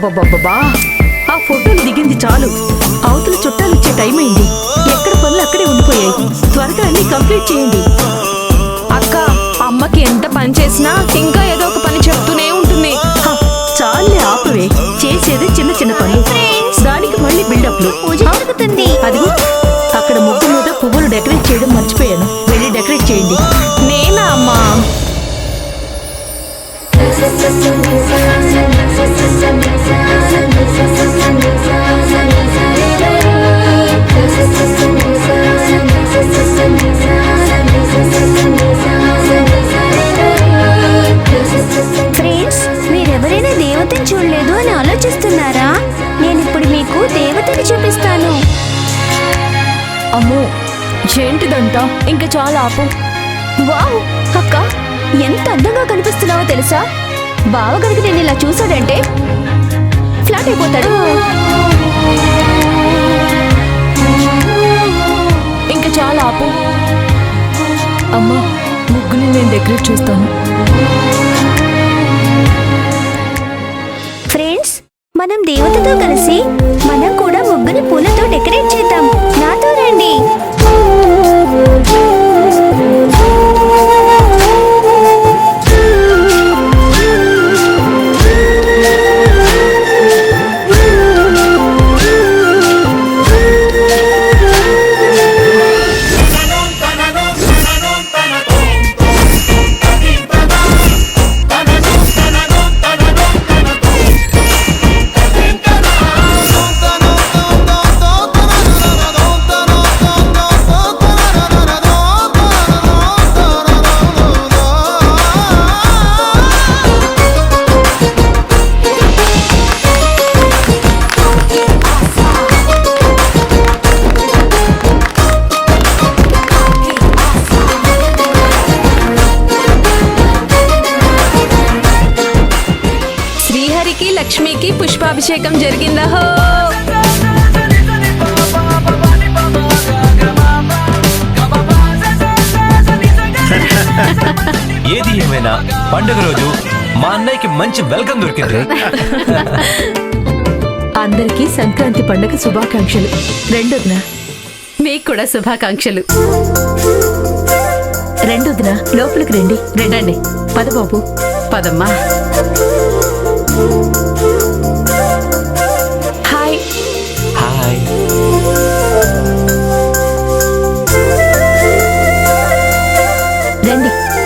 అబ్బబ్బబ్బబ్బా, ఆ ఫోటోలు దిగింది చాలు. అవతల చుట్టాలు వచ్చే టైం అయింది. ఎక్కడ పనులు అక్కడే ఉండిపోయాయి. త్వరగా అన్ని కంప్లీట్ చేయండి. అక్క, అమ్మకి ఎంత పని చేసినా ఇంకా ఏదో ఒక పని చెప్తూనే ఉంటుంది. చాలే ఆపవే, చేసేది చిన్న చిన్న పనులు, దానికి మళ్ళీ బిల్డప్లు. అదిగో అక్కడ ముగ్గు మీద పువ్వులు డెకరేట్ చేయడం మర్చిపోయాను. వెళ్ళి డెకరేట్ చేయండి. నేనా అమ్మా? ఫ్రెండ్స్, మీరెవరైనా దేవతని చూడలేదు అని ఆలోచిస్తున్నారా? నేను ఇప్పుడు మీకు దేవతని చూపిస్తాను. అమ్మో, ఏంటిదంతా? ఇంకా చాలా ఆపు. వావ్ అక్క, ఎంత అందంగా కనిపిస్తున్నావో తెలుసా? బావ గనుక నేను ఇలా చూసాడంటే ఫ్లాట్ అయిపోతాడు. ఇంకా చాలా ఆపు. అమ్మా, ముగ్గుని నేను డెకరేట్ చేస్తాను. ఫ్రెండ్స్, మనం దేవతతో కలిసి మనం కూడా ముగ్గుని పూలతో డెకరేట్ చేద్దాం. నాతో రండి. లక్ష్మికి పుష్పాభిషేకం జరిగిందా? హో, ఏది ఏమైనా పండుగ రోజు మా అన్నయ్యకి మంచి వెల్కమ్ దొరికింది. అందరికీ సంక్రాంతి పండుగ శుభాకాంక్షలు. రెండోదిన మీకు కూడా శుభాకాంక్షలు. రెండోదిన లోపలికి రండి. రెండండి. పద బాబు, పదమ్మా.